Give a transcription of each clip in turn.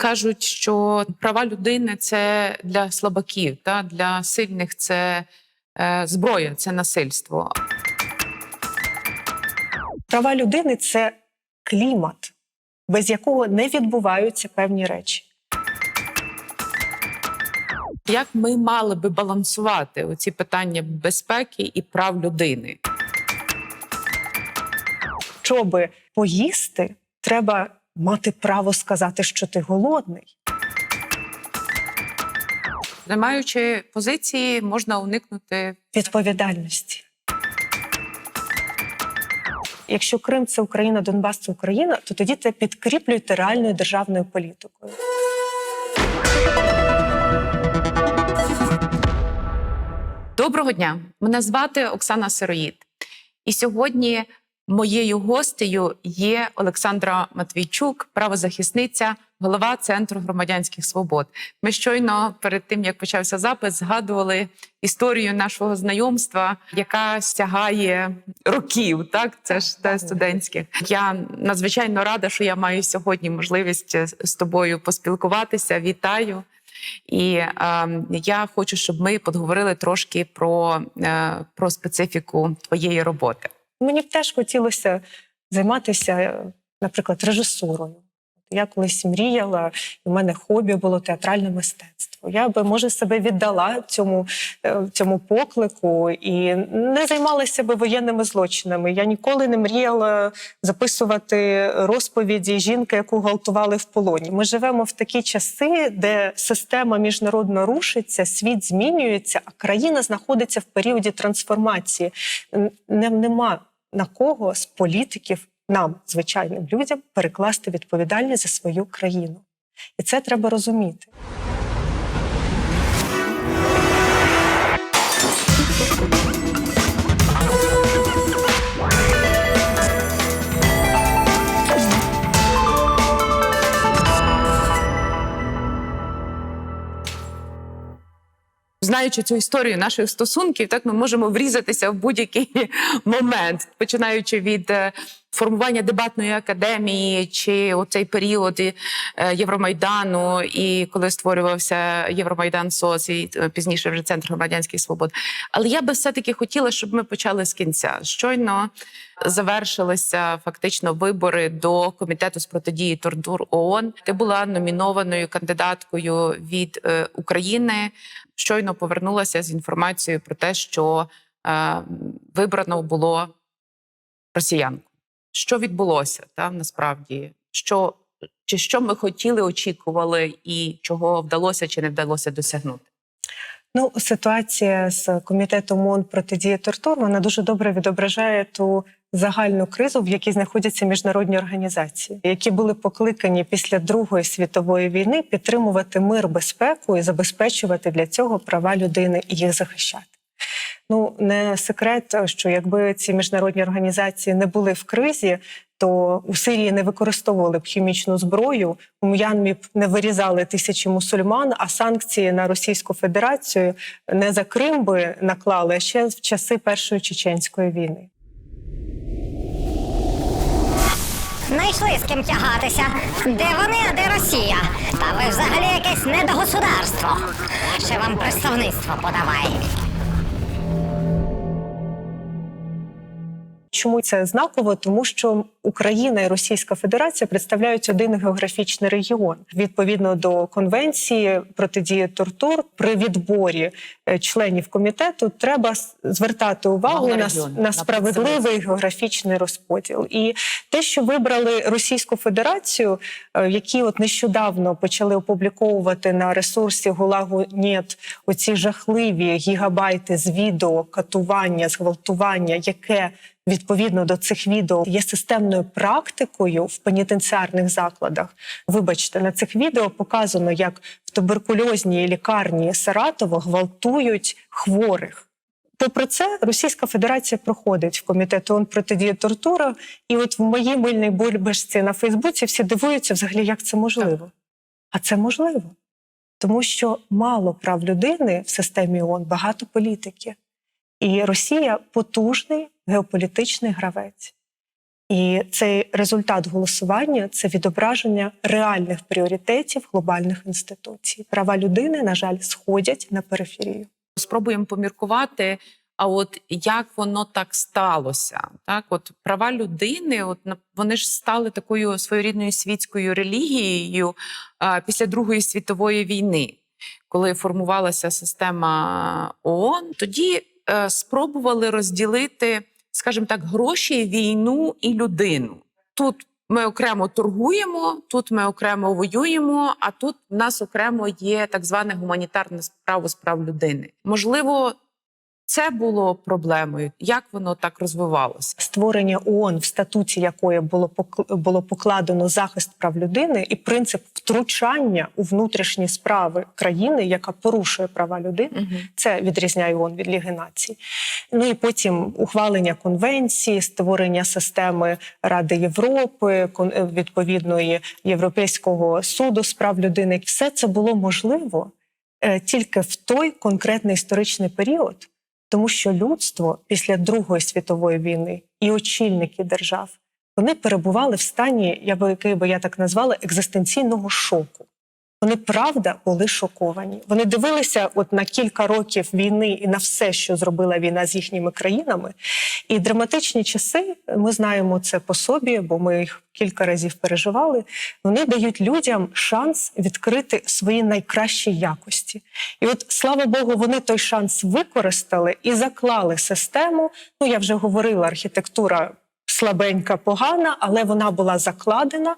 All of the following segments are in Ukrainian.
Кажуть, що права людини – це для слабаків, та для сильних – це зброя, це насильство. Права людини – це клімат, без якого не відбуваються певні речі. Як ми мали би балансувати оці питання безпеки і прав людини? Щоби поїсти, треба мати право сказати, що ти голодний. Не маючи позиції, можна уникнути Відповідальності. Якщо Крим – це Україна, Донбас – це Україна, то тоді це підкріплюйте реальною державною політикою. Доброго дня! Мене звати Оксана Сироїд. І сьогодні моєю гостею є Олександра Матвійчук, правозахисниця, голова Центру громадянських свобод. Ми щойно, перед тим, як почався запис, згадували історію нашого знайомства, яка сягає років, так? Це ж студентських. Я надзвичайно рада, що я маю сьогодні можливість з тобою поспілкуватися. Вітаю. І я хочу, щоб ми поговорили трошки про специфіку твоєї роботи. Мені б теж хотілося займатися, наприклад, режисурою. Я колись мріяла, і в мене хобі було театральне мистецтво. Я би, може, себе віддала цьому поклику і не займалася би воєнними злочинами. Я ніколи не мріяла записувати розповіді жінки, яку гвалтували в полоні. Ми живемо в такі часи, де система міжнародно рушиться, світ змінюється, а країна знаходиться в періоді трансформації. Нема на кого з політиків, нам, звичайним людям, перекласти відповідальність за свою країну. І це треба розуміти. Знаючи цю історію наших стосунків, так ми можемо врізатися в будь-який момент, починаючи від формування дебатної академії, чи оцей період Євромайдану, і коли створювався Євромайдан СОС, і пізніше вже Центр громадянських свобод. Але я би все-таки хотіла, щоб ми почали з кінця. Щойно завершилися фактично вибори до Комітету з протидії тортур ООН. Ти була номінованою кандидаткою від України. Щойно повернулася з інформацією про те, що вибрано було росіянку. Що відбулося там насправді? Що ми хотіли, очікували і чого вдалося чи не вдалося досягнути? Ну, ситуація з Комітетом ООН протидії тортур, вона дуже добре відображає ту загальну кризу, в якій знаходяться міжнародні організації, які були покликані після Другої світової війни підтримувати мир, безпеку і забезпечувати для цього права людини і їх захищати. Ну, не секрет, що якби ці міжнародні організації не були в кризі, то у Сирії не використовували б хімічну зброю, у М'янмі б не вирізали тисячі мусульман, а санкції на Російську Федерацію не за Крим би наклали, а ще в часи Першої Чеченської війни. Знайшли з ким тягатися. Де вони, а де Росія? Та ви взагалі якесь недогосударство. Ще вам представництво подавай. Чому це знаково? Тому що Україна і Російська Федерація представляють один географічний регіон. Відповідно до Конвенції протидії тортур, при відборі членів комітету треба звертати увагу на справедливий географічний розподіл. І те, що вибрали Російську Федерацію, які от нещодавно почали опубліковувати на ресурсі Гулагу.нет оці жахливі гігабайти з відео, катування, зґвалтування, яке відповідно до цих відео є системною практикою в пенітенціарних закладах. Вибачте, на цих відео показано, як в туберкульозній лікарні Саратова гвалтують хворих. Попри це, Російська Федерація проходить в Комітет ООН протидії тортурам, і от в моїй мильній бульбашці на Фейсбуці всі дивуються взагалі, як це можливо. А це можливо. Тому що мало прав людини в системі ООН, багато політики. І Росія – потужний геополітичний гравець. І цей результат голосування – це відображення реальних пріоритетів глобальних інституцій. Права людини, на жаль, сходять на периферію. Спробуємо поміркувати, а от як воно так сталося? Так, от права людини, вони ж стали такою своєрідною світською релігією після Другої світової війни, коли формувалася система ООН. Тоді спробували розділити, скажімо так, гроші, війну і людину. Тут ми окремо торгуємо, тут ми окремо воюємо, а тут в нас окремо є так зване гуманітарне право з прав людини. Можливо, це було проблемою? Як воно так розвивалося? Створення ООН, в статуті якої було покладено захист прав людини і принцип втручання у внутрішні справи країни, яка порушує права людини, це відрізняє ООН від Ліги Націй. Ну і потім ухвалення конвенції, створення системи Ради Європи, відповідної Європейського суду з прав людини. Все це було можливо тільки в той конкретний історичний період, тому що людство після Другої світової війни і очільники держав, вони перебували в стані, який би я так назвала, екзистенційного шоку. Вони, правда, були шоковані. Вони дивилися на кілька років війни і на все, що зробила війна з їхніми країнами. І драматичні часи, ми знаємо це по собі, бо ми їх кілька разів переживали, вони дають людям шанс відкрити свої найкращі якості. І слава Богу, вони той шанс використали і заклали систему. Я вже говорила, архітектура слабенька, погана, але вона була закладена,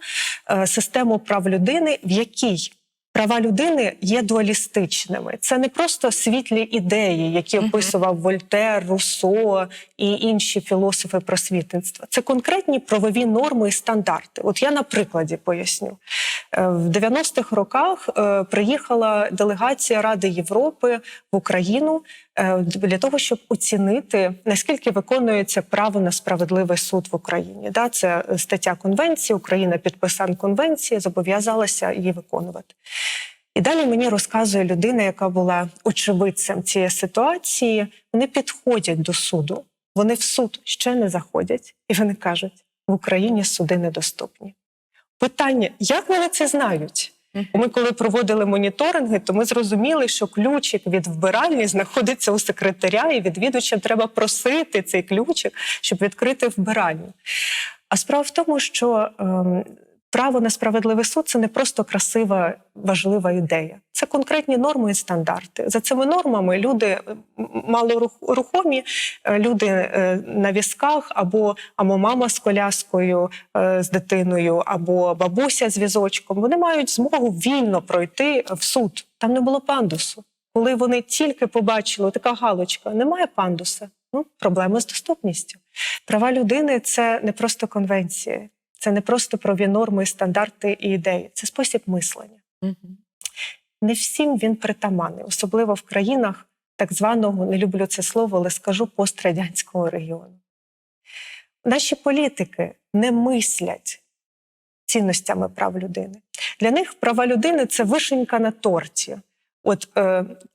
систему прав людини, в якій права людини є дуалістичними. Це не просто світлі ідеї, які описував Вольтер, Руссо і інші філософи просвітництва. Це конкретні правові норми і стандарти. Я на прикладі поясню. В 90-х роках приїхала делегація Ради Європи в Україну для того, щоб оцінити, наскільки виконується право на справедливий суд в Україні. Це стаття Конвенції, Україна підписала Конвенції, зобов'язалася її виконувати. І далі мені розказує людина, яка була очевидцем цієї ситуації, вони підходять до суду, вони в суд ще не заходять, і вони кажуть, в Україні суди недоступні. Питання, як вони це знають? Ми коли проводили моніторинги, то ми зрозуміли, що ключик від вбиральні знаходиться у секретаря, і відвідувачам треба просити цей ключик, щоб відкрити вбиральню. А справа в тому, що право на справедливий суд – це не просто красива, важлива ідея. Це конкретні норми і стандарти. За цими нормами люди малорухомі, люди на візках, або мама з коляскою, з дитиною, або бабуся з візочком, вони мають змогу вільно пройти в суд. Там не було пандусу. Коли вони тільки побачили, така галочка, немає пандуса, проблеми з доступністю. Права людини – це не просто конвенції. Це не просто правові норми, і стандарти і ідеї. Це спосіб мислення. Не всім він притаманний, особливо в країнах так званого, не люблю це слово, але скажу, пострадянського регіону. Наші політики не мислять цінностями прав людини. Для них права людини – це вишенька на торті.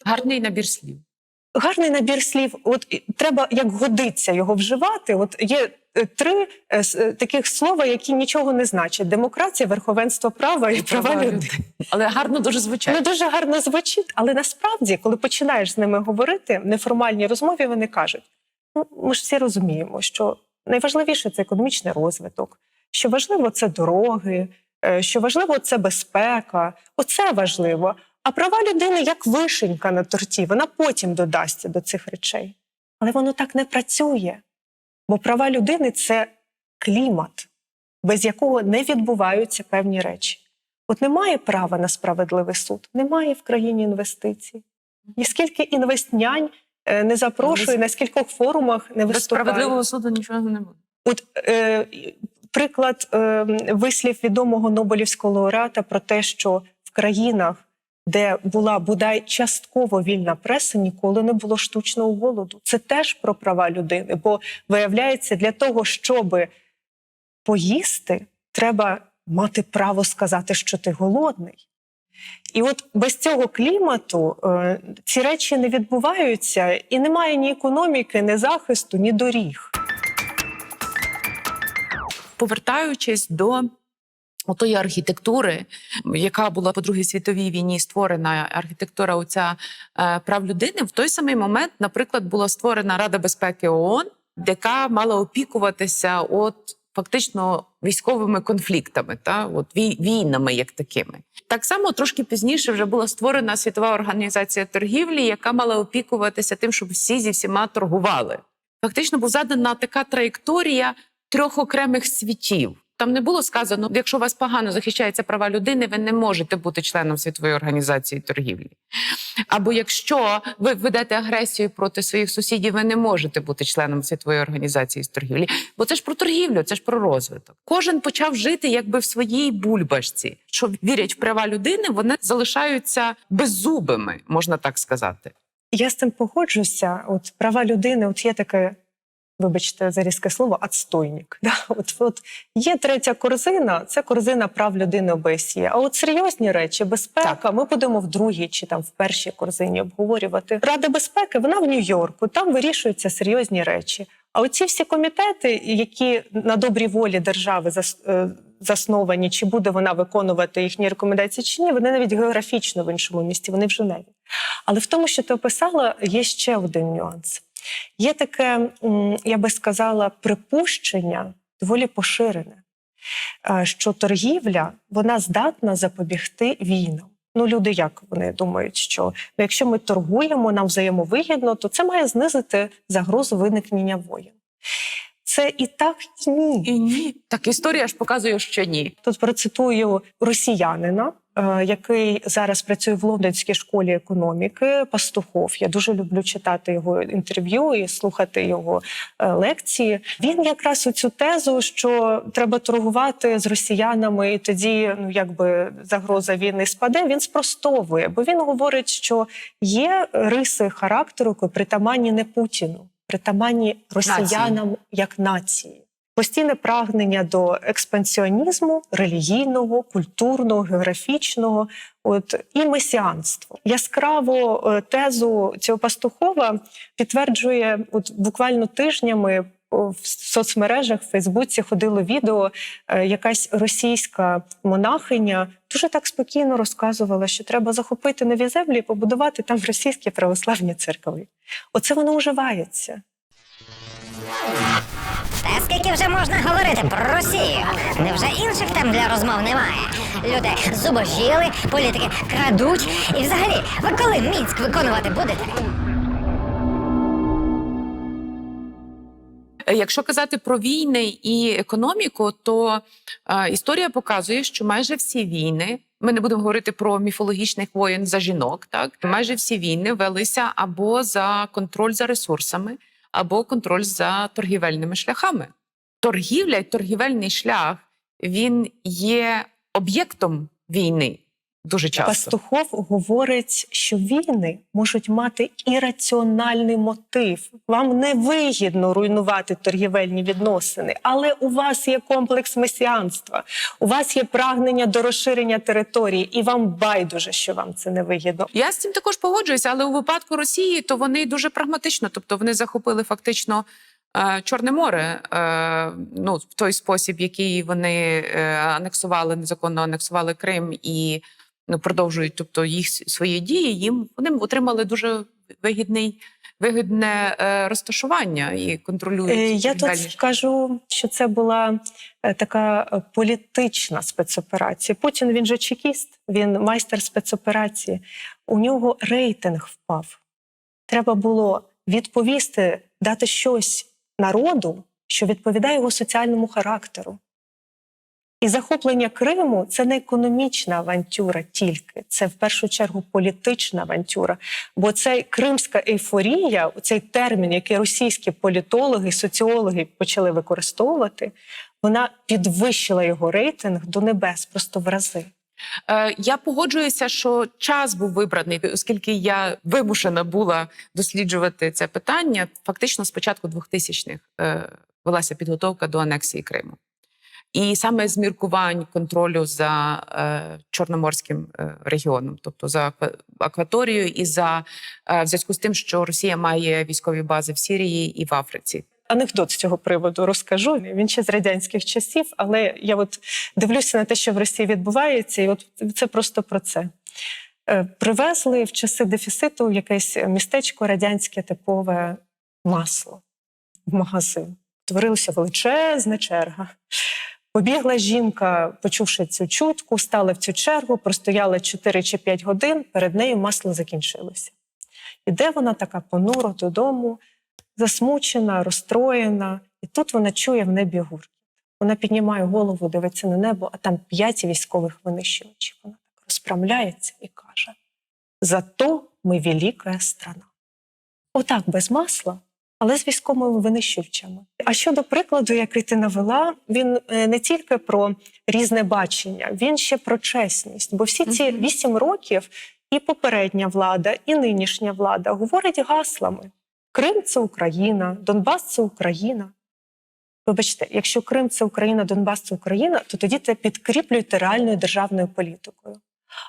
Гарний набір слів. Гарний набір слів. Треба, як годиться, його вживати. Є 3 таких слова, які нічого не значать. Демократія, верховенство права і права людини. Але гарно дуже звучать. Не дуже гарно звучить, але насправді, коли починаєш з ними говорити, в неформальній розмові вони кажуть, ми ж всі розуміємо, що найважливіше – це економічний розвиток, що важливо – це дороги, що важливо – це безпека. Оце важливо. А права людини як вишенька на торті, вона потім додасться до цих речей. Але воно так не працює. Бо права людини – це клімат, без якого не відбуваються певні речі. Немає права на справедливий суд, немає в країні інвестицій. І скільки інвестнянь не запрошує, на скількох форумах не виступає. Без справедливого суду нічого не буде. Приклад вислів відомого Нобелівського лауреата про те, що в країнах, де була бодай частково вільна преса, ніколи не було штучного голоду. Це теж про права людини, бо, виявляється, для того, щоб поїсти, треба мати право сказати, що ти голодний. І без цього клімату ці речі не відбуваються, і немає ні економіки, ні захисту, ні доріг. Повертаючись до тої архітектури, яка була по Другій світовій війні створена, архітектура оця прав людини, в той самий момент, наприклад, була створена Рада безпеки ООН, яка мала опікуватися фактично військовими конфліктами, війнами як такими. Так само трошки пізніше вже була створена Світова організація торгівлі, яка мала опікуватися тим, щоб всі зі всіма торгували. Фактично була задана така траєкторія 3 окремих світів. Там не було сказано, якщо у вас погано захищаються права людини, ви не можете бути членом Світової організації торгівлі. Або якщо ви ведете агресію проти своїх сусідів, ви не можете бути членом Світової організації торгівлі. Бо це ж про торгівлю, це ж про розвиток. Кожен почав жити якби в своїй бульбашці. Що вірять в права людини, вони залишаються беззубими, можна так сказати. Я з тим погоджуся. От права людини, є таке, вибачте за різке слово, «отстойник». Да? От є третя корзина, це корзина прав людини ОБСЄ. А от серйозні речі, безпека, ми будемо в другій чи там в першій корзині обговорювати. Рада безпеки, вона в Нью-Йорку, там вирішуються серйозні речі. А оці всі комітети, які на добрій волі держави засновані, чи буде вона виконувати їхні рекомендації чи ні, вони навіть географічно в іншому місті, вони в Женеві. Але в тому, що ти описала, є ще один нюанс. Є таке, я би сказала, припущення, доволі поширене, що торгівля, вона здатна запобігти війнам. Люди як вони думають, що якщо ми торгуємо, нам взаємовигідно, то це має знизити загрозу виникнення воєн. Це і так, і ні. І ні. Так історія ж показує, що ні. Тут процитую росіянина, який зараз працює в Лондонській школі економіки, Пастухов. Я дуже люблю читати його інтерв'ю і слухати його лекції. Він якраз оцю тезу, що треба торгувати з росіянами, і тоді загроза війни спаде, він спростовує. Бо він говорить, що є риси характеру, які притаманні не Путіну, притаманні росіянам як нації. Постійне прагнення до експансіонізму, релігійного, культурного, географічного, і месіанство. Яскраво тезу цього Пастухова підтверджує буквально тижнями в соцмережах, в Фейсбуці ходило відео, якась російська монахиня дуже так спокійно розказувала, що треба захопити нові землі і побудувати там російські православні церкви. Оце воно уживається. Та скільки вже можна говорити про Росію? Невже інших тем для розмов немає? Люди зубожіли, політики крадуть. І взагалі, ви коли Мінськ виконувати будете? Якщо казати про війни і економіку, то історія показує, що майже всі війни, ми не будемо говорити про міфологічних воєн за жінок, майже всі війни велися або за контроль за ресурсами, або контроль за торгівельними шляхами. Торгівля і торгівельний шлях, він є об'єктом війни дуже часто. Пастухов говорить, що війни можуть мати ірраціональний мотив. Вам не вигідно руйнувати торгівельні відносини, але у вас є комплекс месіанства, у вас є прагнення до розширення території, і вам байдуже, що вам це не вигідно. Я з цим також погоджуюся, але у випадку Росії, то вони дуже прагматично, тобто вони захопили фактично Чорне море, в той спосіб, який вони незаконно анексували Крим і продовжують, тобто їх свої дії, вони отримали дуже вигідне розташування і контролюють. Я тут скажу, що це була така політична спецоперація. Путін, він же чекіст, він майстер спецоперації. У нього рейтинг впав. Треба було відповісти, дати щось народу, що відповідає його соціальному характеру. І захоплення Криму – це не економічна авантюра тільки, це в першу чергу політична авантюра. Бо цей кримська ейфорія, цей термін, який російські політологи, соціологи почали використовувати, вона підвищила його рейтинг до небес, просто в рази. Я погоджуюся, що час був вибраний, оскільки я вимушена була досліджувати це питання. Фактично з початку 2000-х велася підготовка до анексії Криму. І саме з міркувань контролю за Чорноморським регіоном, тобто за акваторією і в зв'язку з тим, що Росія має військові бази в Сирії і в Африці. анекдот з цього приводу розкажу. Він ще з радянських часів, але я от дивлюся на те, що в Росії відбувається, і от це просто про це. Привезли в часи дефіциту в якесь містечко радянське типове масло в магазин. Творилася величезна черга. Побігла жінка, почувши цю чутку, стала в цю чергу, простояла 4 чи 5 годин, перед нею масло закінчилося. Іде вона така понуро додому, засмучена, розстроєна, і тут вона чує в небі гуркіт. Вона піднімає голову, дивиться на небо, а там 5 військових винищувачів. Вона так розпрямляється і каже: «Зато ми велика страна». Отак, без масла, але з військовими винищувачами. А щодо прикладу, який ти навела, він не тільки про різне бачення, він ще про чесність. Бо всі ці 8 років і попередня влада, і нинішня влада говорить гаслами. Крим – це Україна, Донбас – це Україна. Вибачте, якщо Крим – це Україна, Донбас – це Україна, то тоді це підкріплюйте реальною державною політикою.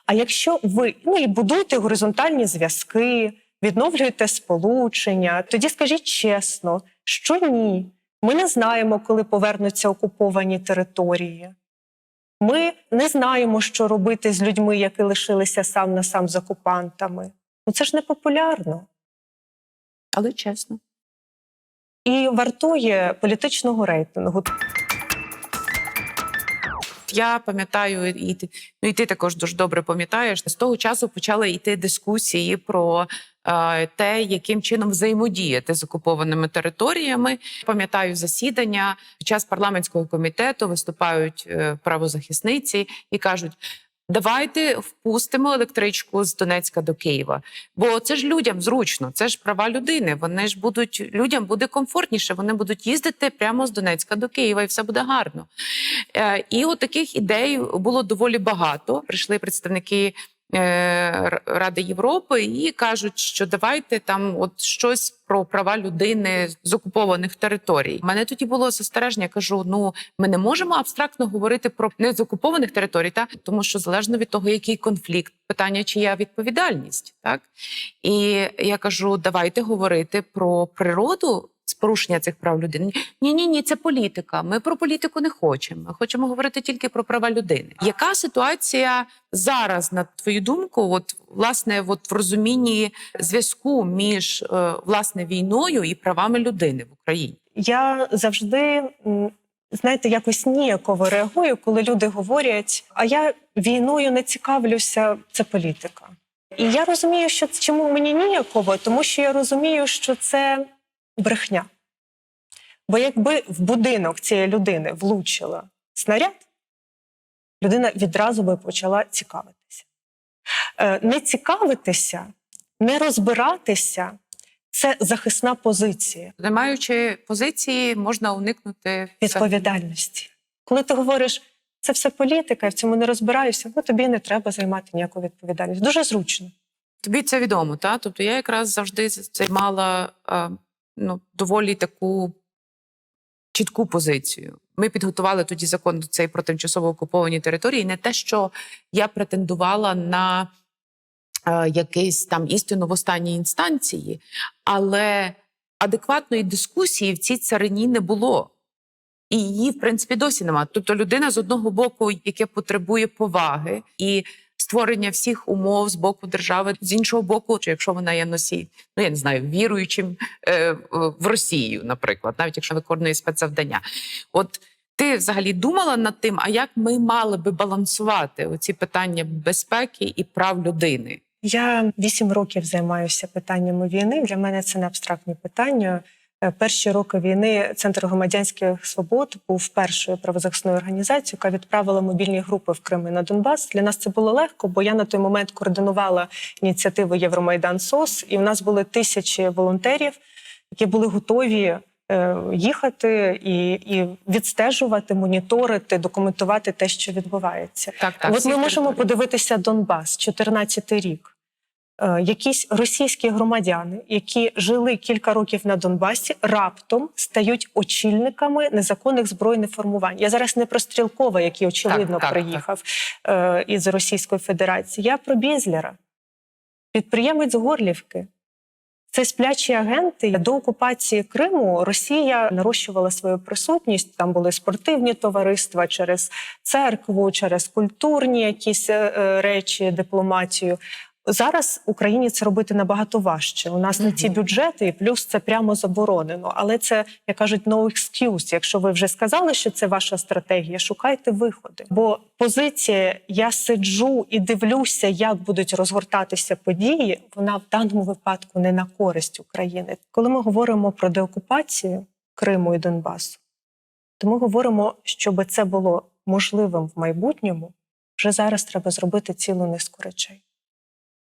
А якщо ви і будуєте горизонтальні зв'язки, відновлюєте сполучення, тоді скажіть чесно, що ні. Ми не знаємо, коли повернуться окуповані території. Ми не знаємо, що робити з людьми, які лишилися сам на сам з окупантами. Ну це ж не популярно. Але чесно. І вартує політичного рейтингу. Я пам'ятаю, і ти також дуже добре пам'ятаєш, з того часу почали йти дискусії про те, яким чином взаємодіяти з окупованими територіями. Пам'ятаю засідання, під час парламентського комітету виступають правозахисниці і кажуть: давайте впустимо електричку з Донецька до Києва. Бо це ж людям зручно, це ж права людини. Вони ж людям буде комфортніше, вони будуть їздити прямо з Донецька до Києва, і все буде гарно. І от таких ідей було доволі багато. Прийшли представники Ради Європи і кажуть, що давайте там от щось про права людини з окупованих територій. У мене тоді було застереження, кажу, ми не можемо абстрактно говорити про не з окупованих територій, тому що залежно від того, який конфлікт, питання, чия відповідальність. Так? І я кажу, давайте говорити про природу з порушення цих прав людини. Ні, це політика. Ми про політику не хочемо. Ми хочемо говорити тільки про права людини. Яка ситуація зараз, на твою думку, власне, в розумінні зв'язку між власне війною і правами людини в Україні? Я завжди, знаєте, якось ніяково реагую, коли люди говорять: а я війною не цікавлюся, це політика. І я розумію, що чому мені ніяково, тому що я розумію, що це брехня. Бо якби в будинок цієї людини влучила снаряд, людина відразу би почала цікавитися. Не цікавитися, не розбиратися – це захисна позиція. Не маючи позиції, можна уникнути відповідальності. Коли ти говориш, це все політика, я в цьому не розбираюся, тобі не треба займати ніяку відповідальність. Дуже зручно. Тобі це відомо, так? Тобто я якраз завжди займала доволі таку чітку позицію. Ми підготували тоді закон цей про тимчасово окуповані території. Не те, що я претендувала на якийсь там істину в останній інстанції, але адекватної дискусії в цій царині не було. І її, в принципі, досі немає. Тобто людина, з одного боку, яке потребує поваги і створення всіх умов з боку держави, з іншого боку, чи якщо вона є носій, я не знаю, віруючим в Росію, наприклад, навіть якщо виконує спецзавдання. От ти взагалі думала над тим, а як ми мали би балансувати оці питання безпеки і прав людини? Я 8 років займаюся питаннями війни. Для мене це не абстрактні питання. Перші роки війни Центр громадянських свобод був першою правозахисною організацією, яка відправила мобільні групи в Крим і на Донбас. Для нас це було легко, бо я на той момент координувала ініціативу Євромайдан СОС, і в нас були тисячі волонтерів, які були готові їхати і відстежувати, моніторити, документувати те, що відбувається. От ми можемо подивитися Донбас, 14-й рік. Якісь російські громадяни, які жили кілька років на Донбасі, раптом стають очільниками незаконних збройних формувань. Я зараз не про Стрілкова, який, очевидно, приїхав із Російської Федерації. Я про Безлєра, підприємець з Горлівки. Це сплячі агенти. До окупації Криму Росія нарощувала свою присутність. Там були спортивні товариства через церкву, через культурні якісь речі, дипломатію. Зараз Україні це робити набагато важче. У нас не ті бюджети, і плюс це прямо заборонено. Але це, як кажуть, no excuse. Якщо ви вже сказали, що це ваша стратегія, шукайте виходи. Бо позиція «я сиджу і дивлюся, як будуть розгортатися події», вона в даному випадку не на користь України. Коли ми говоримо про деокупацію Криму і Донбасу, то ми говоримо, щоб це було можливим в майбутньому, вже зараз треба зробити цілу низку речей.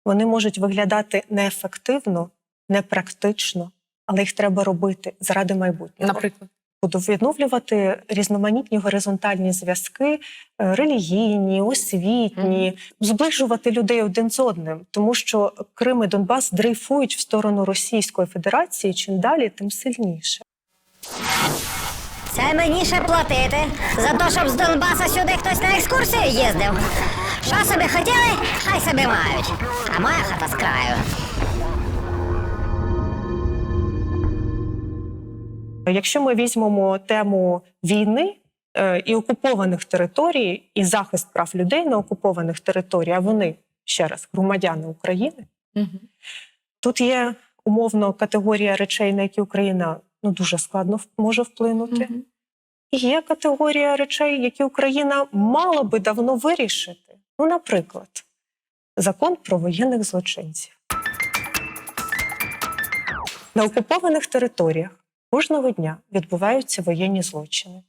Вони можуть виглядати неефективно, непрактично, але їх треба робити заради майбутнього. Наприклад? Буду відновлювати різноманітні горизонтальні зв'язки, релігійні, освітні, зближувати людей один з одним, тому що Крим і Донбас дрейфують в сторону Російської Федерації, чим далі, тим сильніше. Це мені ще платити за те, щоб з Донбаса сюди хтось на екскурсію їздив. Що собі хотіли, хай собі мають. А моя хата з краю. Якщо ми візьмемо тему війни і окупованих територій, і захист прав людей на окупованих територіях, а вони, ще раз, громадяни України, тут є умовно категорія речей, на які Україна дуже складно може вплинути. І є категорія речей, які Україна мала би давно вирішити. Наприклад, закон про воєнних злочинців. На окупованих територіях кожного дня відбуваються воєнні злочини.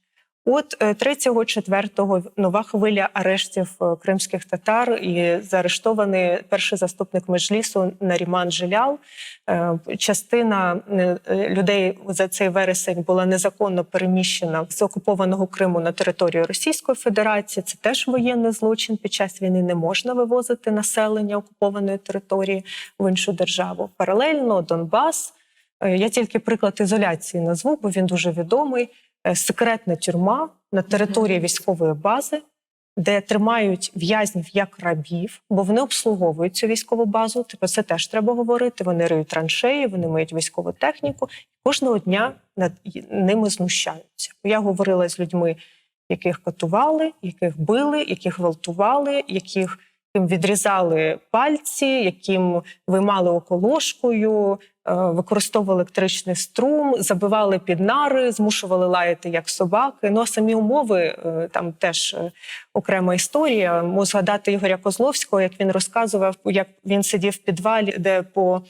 От 3-4 нова хвиля арештів кримських татар і заарештований перший заступник Меджлісу Наріман Джелял. Частина людей за цей вересень була незаконно переміщена з окупованого Криму на територію Російської Федерації. Це теж воєнний злочин. Під час війни не можна вивозити населення окупованої території в іншу державу. Паралельно Донбас. Я тільки приклад ізоляції назву, бо він дуже відомий. Секретна тюрма на території військової бази, де тримають в'язнів як рабів, бо вони обслуговують цю військову базу. Тобто це теж треба говорити. Вони риють траншеї, вони мають військову техніку. Кожного дня над ними знущаються. Я говорила з людьми, яких катували, яких били, яких гвалтували, яким відрізали пальці, яким виймали околошкою, використовували електричний струм, забивали під нари, змушували лаяти як собаки. А самі умови, там теж окрема історія. Можу згадати Ігоря Козловського, як він розказував, як він сидів в підвалі, де по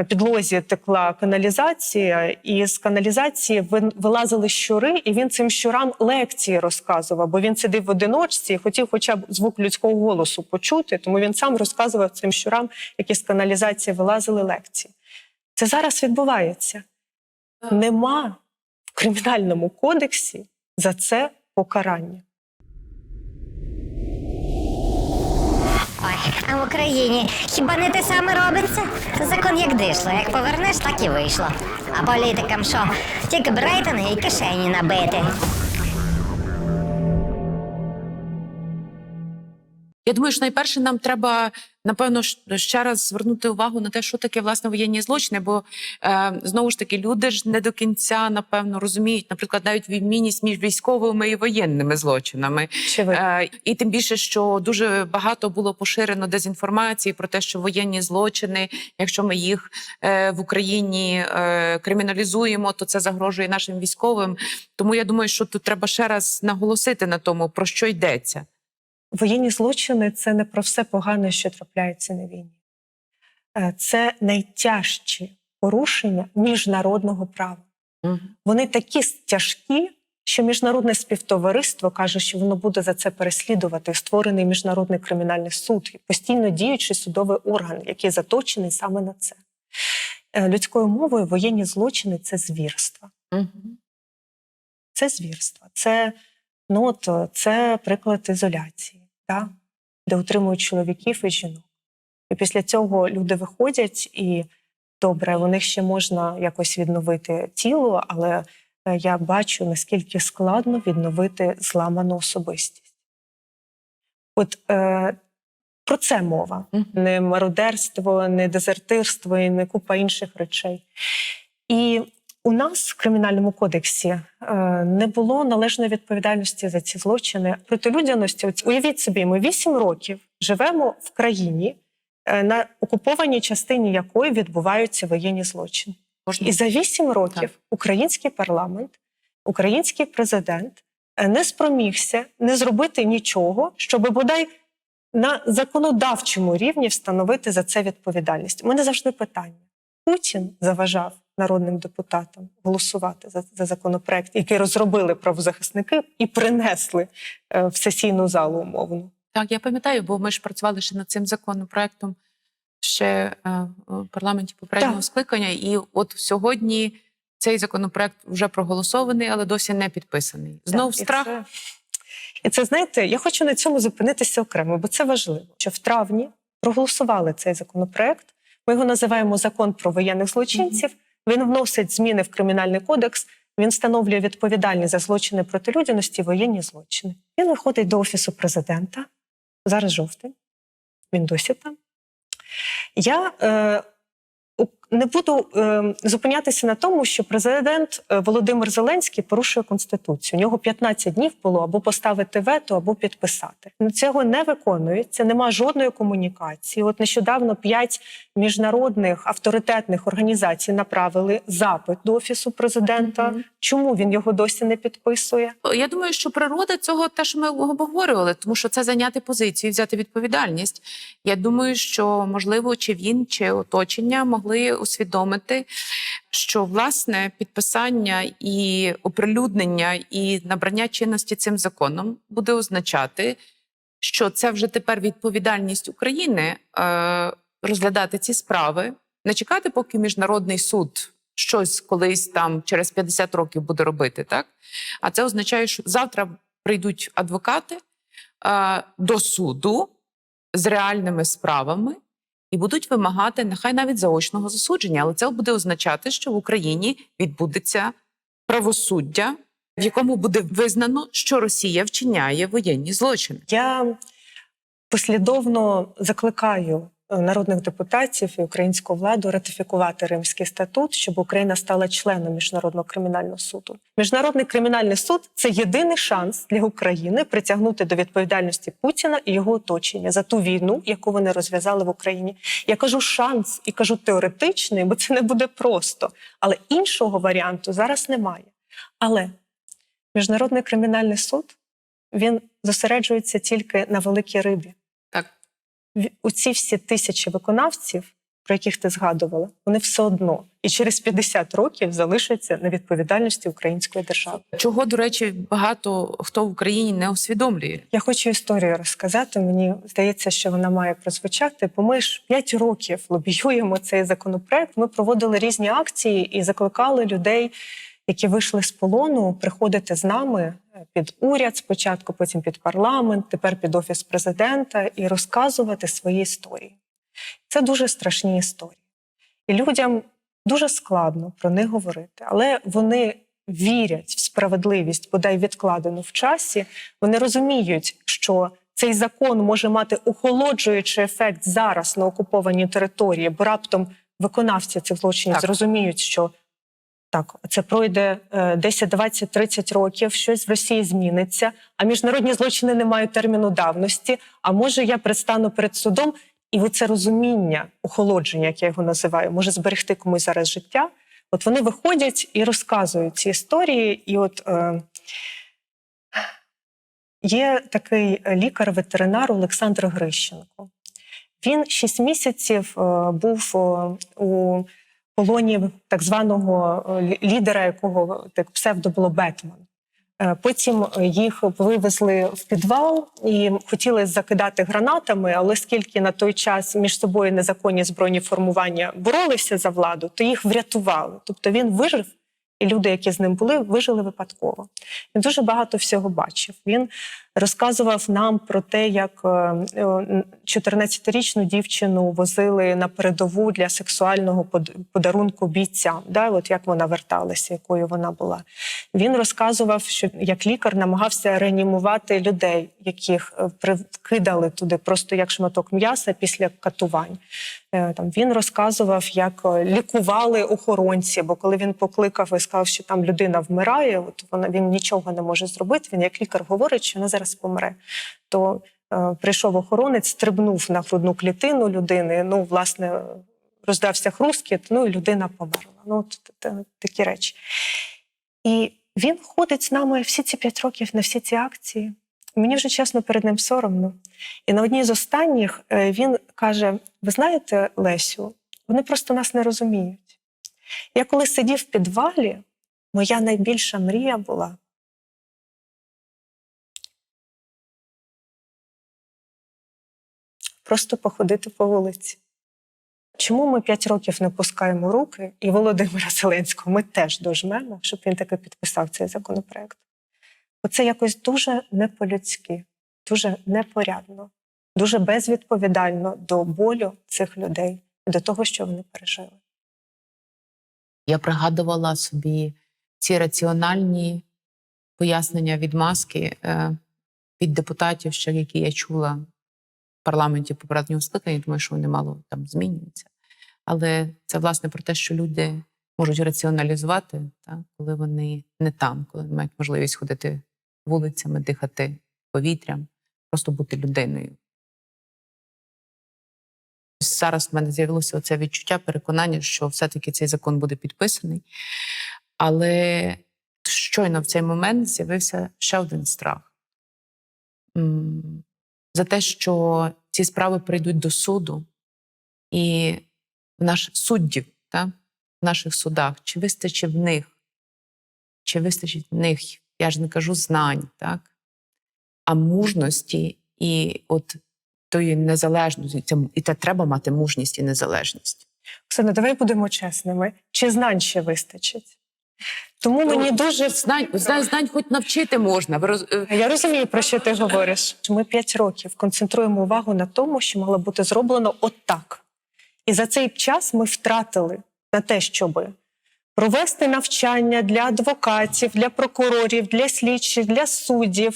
підлозі текла каналізація, і з каналізації вилазили щури, і він цим щурам лекції розказував, бо він сидів в одиночці і хотів хоча б звук людського голосу почути, тому він сам розказував цим щурам, які з каналізації вилазили, лекції. Це зараз відбувається. Нема в Кримінальному кодексі за це покарання. Ой, а в Україні хіба не те саме робиться? Закон як дишло, як повернеш, так і вийшло. А політикам що? Тільки б рейтинги і кишені набити. Я думаю, що найперше нам треба, напевно, ще раз звернути увагу на те, що таке, власне, воєнні злочини, бо, знову ж таки, люди ж не до кінця, напевно, розуміють, наприклад, навіть відмінність між військовими і воєнними злочинами. І тим більше, що дуже багато було поширено дезінформації про те, що воєнні злочини, якщо ми їх в Україні криміналізуємо, то це загрожує нашим військовим. Тому я думаю, що тут треба ще раз наголосити на тому, про що йдеться. Воєнні злочини – це не про все погане, що трапляється на війні. Це найтяжчі порушення міжнародного права. Вони такі тяжкі, що міжнародне співтовариство каже, що воно буде за це переслідувати. Створений Міжнародний кримінальний суд, постійно діючий судовий орган, який заточений саме на це. Людською мовою воєнні злочини – це звірства. Це звірства. Це приклад ізоляції, де утримують чоловіків і жінок. І після цього люди виходять, і добре, у них ще можна якось відновити тіло, але я бачу, наскільки складно відновити зламану особистість. Про це мова. Не мародерство, не дезертирство і не купа інших речей. І у нас в Кримінальному кодексі не було належної відповідальності за ці злочини проти людяності. Уявіть собі, ми 8 років живемо в країні, на окупованій частині якої відбуваються воєнні злочини. І за 8 років український парламент, український президент не спромігся не зробити нічого, щоб бодай на законодавчому рівні встановити за це відповідальність. У мене завжди питання. Путін заважав народним депутатам голосувати за законопроект, який розробили правозахисники і принесли в сесійну залу умовно. Так, я пам'ятаю, бо ми ж працювали ще над цим законопроектом ще в парламенті попереднього скликання. І от сьогодні цей законопроект вже проголосований, але досі не підписаний. Знов страх. І це, знаєте, я хочу на цьому зупинитися окремо, бо це важливо, що в травні проголосували цей законопроект. Ми його називаємо «Закон про воєнних злочинців». Він вносить зміни в Кримінальний кодекс, він встановлює відповідальність за злочини проти людяності і воєнні злочини. Він виходить до Офісу президента, зараз жовтень, він досі там. Я не буду зупинятися на тому, що президент Володимир Зеленський порушує Конституцію. У нього 15 днів було або поставити вето, або підписати. Цього не виконується, нема жодної комунікації. От нещодавно 5 міжнародних авторитетних організацій направили запит до Офісу президента. Чому він його досі не підписує? Я думаю, що природа цього теж ми обговорювали, тому що це зайняти позицію, взяти відповідальність. Я думаю, що, можливо, чи він, чи оточення могли усвідомити, що, власне, підписання і оприлюднення і набрання чинності цим законом буде означати, що це вже тепер відповідальність України розглядати ці справи, не чекати, поки Міжнародний суд щось колись там через 50 років буде робити, так? А це означає, що завтра прийдуть адвокати до суду з реальними справами і будуть вимагати, нехай навіть заочного засудження, але це буде означати, що в Україні відбудеться правосуддя, в якому буде визнано, що Росія вчиняє воєнні злочини. Я послідовно закликаю народних депутатів і українську владу ратифікувати Римський статут, щоб Україна стала членом Міжнародного кримінального суду. Міжнародний кримінальний суд – це єдиний шанс для України притягнути до відповідальності Путіна і його оточення за ту війну, яку вони розв'язали в Україні. Я кажу шанс і кажу теоретичний, бо це не буде просто. Але іншого варіанту зараз немає. Але Міжнародний кримінальний суд, він зосереджується тільки на великій рибі. Так. Оці всі тисячі виконавців, про яких ти згадувала, вони все одно і через 50 років залишаться на відповідальності української держави. Чого, до речі, багато хто в Україні не усвідомлює. Я хочу історію розказати. Мені здається, що вона має прозвучати, бо ми ж 5 років лобіюємо цей законопроект. Ми проводили різні акції і закликали людей, які вийшли з полону, приходити з нами під уряд спочатку, потім під парламент, тепер під Офіс президента і розказувати свої історії. Це дуже страшні історії. І людям дуже складно про них говорити, але вони вірять в справедливість, бодай відкладену в часі. Вони розуміють, що цей закон може мати охолоджуючий ефект зараз на окупованій території, бо раптом виконавці цих злочинів зрозуміють, що так, це пройде 10, 20, 30 років, щось в Росії зміниться, а міжнародні злочини не мають терміну давності, а може я предстану перед судом, і оце розуміння, охолодження, як я його називаю, може зберегти комусь зараз життя. От вони виходять і розказують ці історії, і от є такий лікар-ветеринар Олександр Грищенко. Він 6 місяців був у полоні так званого лідера, якого так псевдо було Бетмен. Потім їх вивезли в підвал і хотіли закидати гранатами, але оскільки на той час між собою незаконні збройні формування боролися за владу, то їх врятували. Тобто він вижив, і люди, які з ним були, вижили випадково. Він дуже багато всього бачив. Він Розказував нам про те, як 14-річну дівчину возили на передову для сексуального подарунку бійцям, да, от як вона верталася, якою вона була. Він розказував, що як лікар намагався реанімувати людей, яких кидали туди просто як шматок м'яса після катувань. Там він розказував, як лікували охоронці, бо коли він покликав і сказав, що там людина вмирає, от він нічого не може зробити, він як лікар говорить, що вона зараз помре. То прийшов охоронець, стрибнув на грудну клітину людини, власне, роздався хрускіт, і людина померла. Такі речі. І він ходить з нами всі ці 5 років на всі ці акції. Мені вже, чесно, перед ним соромно. І на одній з останніх він каже: ви знаєте, Лесю, вони просто нас не розуміють. Я коли сидів в підвалі, моя найбільша мрія була просто походити по вулиці. Чому ми 5 років не пускаємо руки, і Володимира Зеленського ми теж дожмемо, щоб він таки підписав цей законопроект? Оце якось дуже не по-людськи, дуже непорядно, дуже безвідповідально до болю цих людей, до того, що вони пережили. Я пригадувала собі ці раціональні пояснення відмазки від депутатів, ще які я чула в парламенті попереднього скликання, думаю, що вони мало там змінюються. Але це, власне, про те, що люди можуть раціоналізувати, так, коли вони не там, коли не мають можливість ходити вулицями, дихати повітрям, просто бути людиною. Зараз в мене з'явилося оце відчуття, переконання, що все-таки цей закон буде підписаний. Але щойно в цей момент з'явився ще один страх. За те, що ці справи прийдуть до суду, і в наших суддів, так, в наших судах, чи вистачить в них, я ж не кажу знань, так, а мужності і от тої незалежності. І те треба мати мужність і незалежність. Оксана, давай будемо чесними. Чи знань ще вистачить? Тому мені дуже... Знань хоч навчити можна. Я розумію, про що ти говориш. Ми 5 років концентруємо увагу на тому, що мало бути зроблено отак. І за цей час ми втратили на те, щоб провести навчання для адвокатів, для прокурорів, для слідчих, для суддів,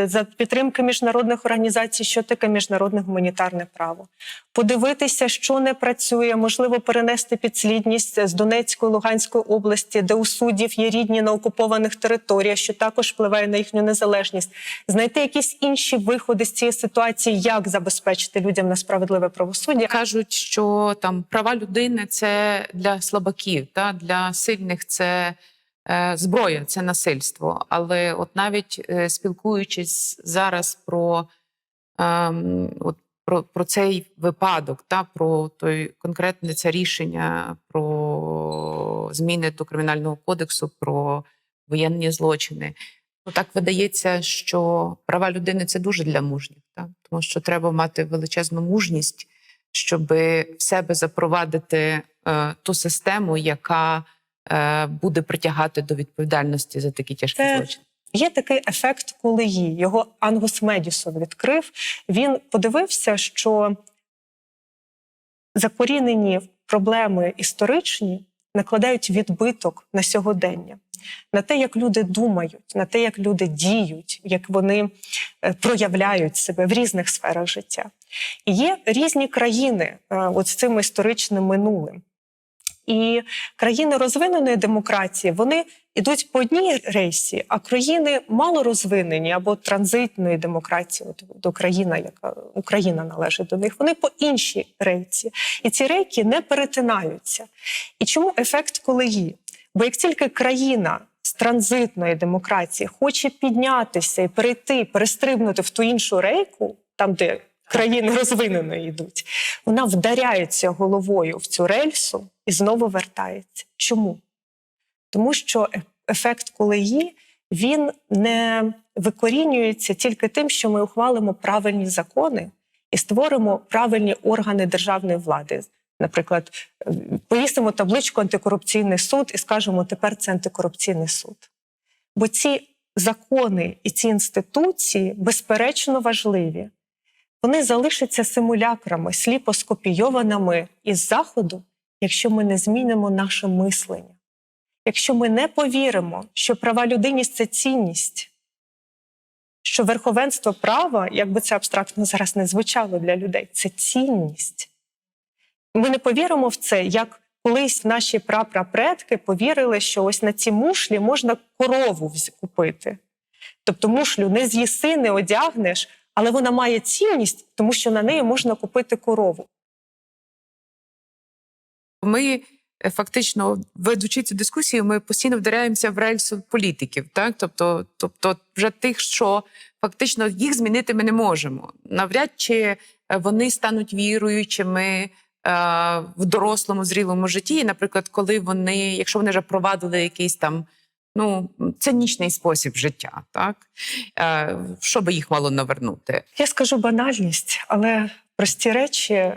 за підтримки міжнародних організацій, що таке міжнародне гуманітарне право. Подивитися, що не працює, можливо, перенести підслідність з Донецької, Луганської області, де у суддів є рідні на окупованих територіях, що також впливає на їхню незалежність. Знайти якісь інші виходи з цієї ситуації, як забезпечити людям на справедливе правосуддя. Кажуть, що там права людини – це для слабаків, та, для сильних – це зброя, це насильство. Але от навіть спілкуючись зараз про цей випадок, та, про той конкретне це рішення, про зміни до Кримінального кодексу, про воєнні злочини. Так видається, що права людини – це дуже для мужніх. Та? Тому що треба мати величезну мужність, щоб в себе запровадити ту систему, яка буде притягати до відповідальності за такі тяжкі злочини. Є такий ефект колеї. Його Ангус Медісон відкрив. Він подивився, що закорінені проблеми історичні накладають відбиток на сьогодення. На те, як люди думають, на те, як люди діють, як вони проявляють себе в різних сферах життя. І є різні країни от з цим історичним минулим. І країни розвиненої демократії, вони йдуть по одній рейсі, а країни малорозвинені або транзитної демократії, до країни, яка Україна належить до них, вони по іншій рейці. І ці рейки не перетинаються. І чому ефект колеї? Бо як тільки країна з транзитної демократії хоче піднятися і перестрибнути в ту іншу рейку, там, де країни розвиненої йдуть, вона вдаряється головою в цю рельсу і знову вертається. Чому? Тому що ефект колеї, він не викорінюється тільки тим, що ми ухвалимо правильні закони і створимо правильні органи державної влади. Наприклад, повісимо табличку «Антикорупційний суд» і скажемо, тепер це антикорупційний суд. Бо ці закони і ці інституції безперечно важливі. Вони залишаться симулякрами, сліпо скопійованими із Заходу, якщо ми не змінимо наше мислення. Якщо ми не повіримо, що права людини – це цінність, що верховенство права, як би це абстрактно зараз не звучало для людей, це цінність. Ми не повіримо в це, як колись наші прапрапредки повірили, що ось на ці мушлі можна корову купити. Тобто мушлю не з'їси, не одягнеш, але вона має цінність, тому що на неї можна купити корову. Ми фактично, ведучи цю дискусію, ми постійно вдаряємося в рельсу політиків, так? Тобто вже тих, що фактично їх змінити ми не можемо. Навряд чи вони стануть віруючими в дорослому, зрілому житті. І, наприклад, коли вони, якщо вони вже провадили якийсь там цинічний спосіб життя, так? Що би їх мало навернути? Я скажу банальність, але прості речі,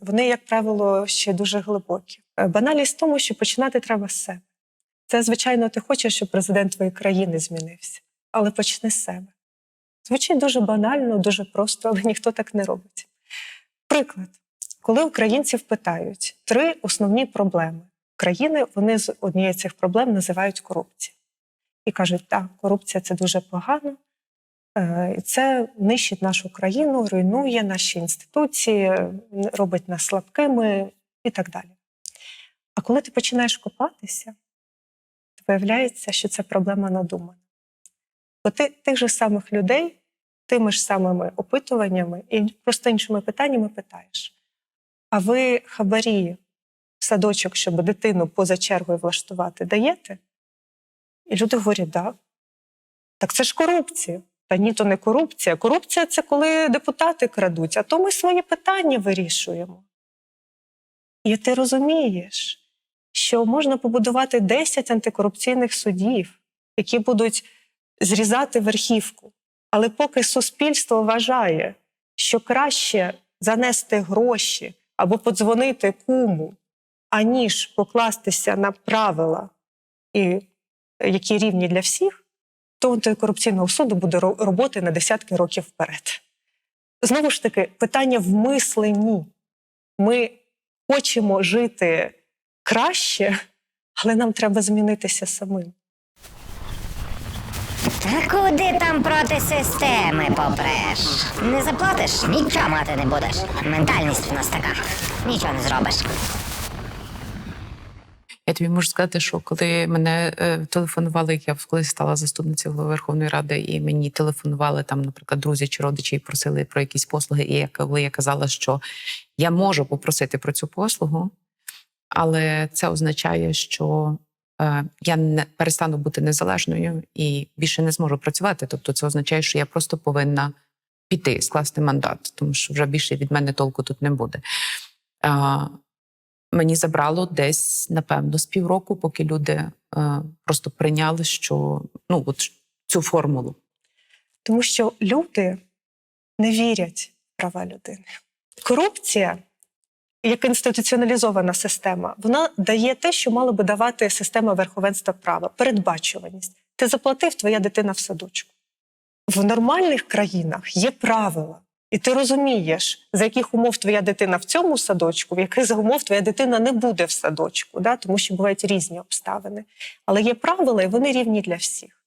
вони, як правило, ще дуже глибокі. Банальність в тому, що починати треба з себе. Це, звичайно, ти хочеш, щоб президент твоєї країни змінився, але почни з себе. Звучить дуже банально, дуже просто, але ніхто так не робить. Приклад. Коли українців питають 3 основні проблеми країни, вони з однієї з цих проблем називають корупцію. І кажуть, так, корупція – це дуже погано, і це нищить нашу країну, руйнує наші інституції, робить нас слабкими і так далі. А коли ти починаєш копатися, то виявляється, що це проблема надумана. Бо ти тих же самих людей, тими ж самими опитуваннями і просто іншими питаннями питаєш. А ви хабарі в садочок, щоб дитину поза чергою влаштувати, даєте? І люди говорять, да. Так це ж корупція. Та ні, то не корупція. Корупція – це коли депутати крадуть, а то ми свої питання вирішуємо. І ти розумієш, що можна побудувати 10 антикорупційних судів, які будуть зрізати верхівку. Але поки суспільство вважає, що краще занести гроші або подзвонити куму, аніж покластися на правила, які рівні для всіх, то антикорупційного суду буде роботи на десятки років вперед. Знову ж таки, питання в мисленні. Ми хочемо жити краще, але нам треба змінитися самим. Та куди там проти системи попреш? Не заплатиш, нічого мати не будеш. Ментальність в нас така. Нічого не зробиш. Я тобі можу сказати, що коли мене телефонували, як я колись стала заступницею Голови Верховної Ради, і мені телефонували там, наприклад, друзі чи родичі і просили про якісь послуги, і коли я казала, що я можу попросити про цю послугу, але це означає, що я не перестану бути незалежною і більше не зможу працювати. Тобто це означає, що я просто повинна піти, скласти мандат, тому що вже більше від мене толку тут не буде. Мені забрало десь, напевно, з півроку, поки люди просто прийняли, що, от цю формулу. Тому що люди не вірять в права людини. Корупція, як інституціоналізована система, вона дає те, що мала би давати система верховенства права – передбачуваність. Ти заплатив, твоя дитина в садочку. В нормальних країнах є правила. І ти розумієш, за яких умов твоя дитина в цьому садочку, в яких умов твоя дитина не буде в садочку, тому що бувають різні обставини. Але є правила, і вони рівні для всіх.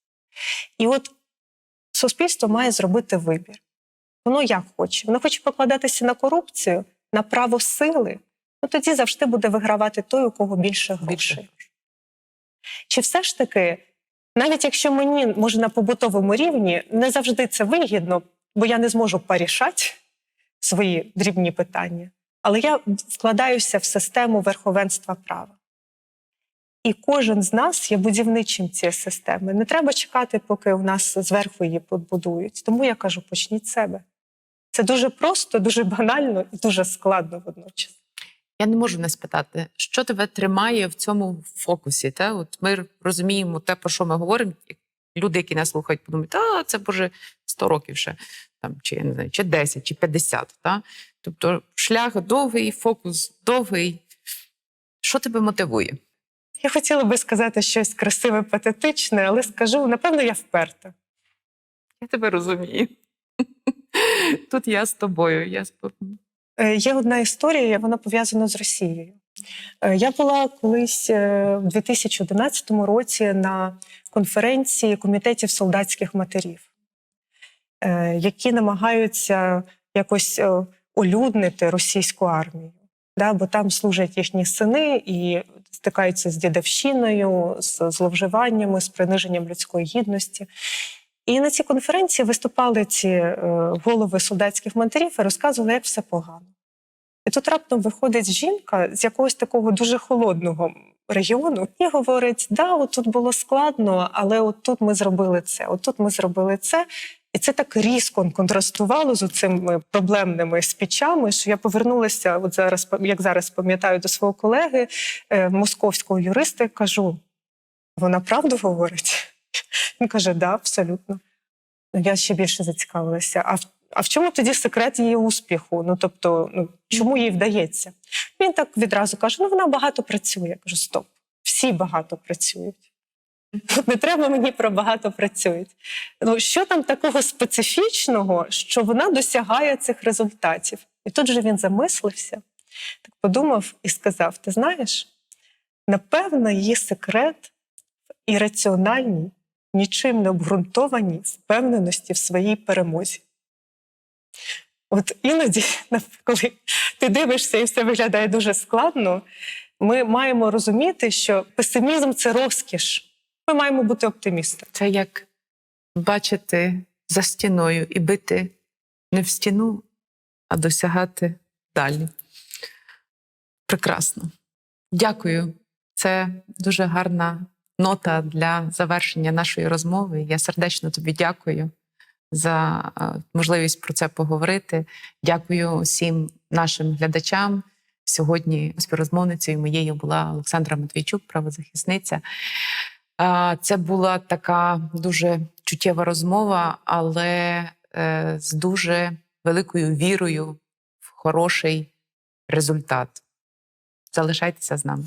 І от суспільство має зробити вибір. Воно як хоче? Воно хоче покладатися на корупцію, на право сили, тоді завжди буде вигравати той, у кого більше грошей. Чи все ж таки, навіть якщо мені, може, на побутовому рівні, не завжди це вигідно, бо я не зможу порішати свої дрібні питання, але я вкладаюся в систему верховенства права. І кожен з нас є будівничим цієї системи. Не треба чекати, поки у нас зверху її побудують. Тому я кажу, почніть з себе. Це дуже просто, дуже банально і дуже складно водночас. Я не можу не спитати, що тебе тримає в цьому фокусі? От ми розуміємо те, про що ми говоримо. Люди, які нас слухають, подумають, це, боже, 100 років ще, чи, я не знаю, чи 10, чи 50. Тобто шлях довгий, фокус довгий. Що тебе мотивує? Я хотіла би сказати щось красиве, патетичне, але скажу, напевно, я вперта. Я тебе розумію. Тут я з тобою. Є одна історія, вона пов'язана з Росією. Я була колись в 2011 році на конференції комітетів солдатських матерів, які намагаються якось олюднити російську армію. Бо там служать їхні сини і стикаються з дідовщиною, з зловживаннями, з приниженням людської гідності. І на цій конференції виступали ці голови солдатських матерів і розказували, як все погано. І тут раптом виходить жінка з якогось такого дуже холодного регіону і говорить, отут було складно, але отут ми зробили це, отут ми зробили це. І це так різко контрастувало з цими проблемними спічами, що я повернулася, от зараз, як зараз пам'ятаю, до свого колеги, московського юриста, і кажу, вона правду говорить? Він каже, да, абсолютно. Я ще більше зацікавилася. А в чому тоді секрет її успіху? Чому їй вдається? Він так відразу каже, вона багато працює. Я кажу, стоп, всі багато працюють. Не треба мені про багато працюють. Що там такого специфічного, що вона досягає цих результатів? І тут же він замислився, так подумав і сказав, ти знаєш, напевно, її секрет в ірраціональній, нічим не обґрунтованій впевненості в своїй перемозі. От іноді, коли ти дивишся і все виглядає дуже складно, ми маємо розуміти, що песимізм – це розкіш. Ми маємо бути оптимістами. Це як бачити за стіною і бити не в стіну, а досягати далі. Прекрасно. Дякую. Це дуже гарна нота для завершення нашої розмови. Я сердечно тобі дякую за можливість про це поговорити. Дякую усім нашим глядачам. Сьогодні співрозмовницею моєю була Олександра Матвійчук, правозахисниця. Це була така дуже чуттєва розмова, але з дуже великою вірою в хороший результат. Залишайтеся з нами.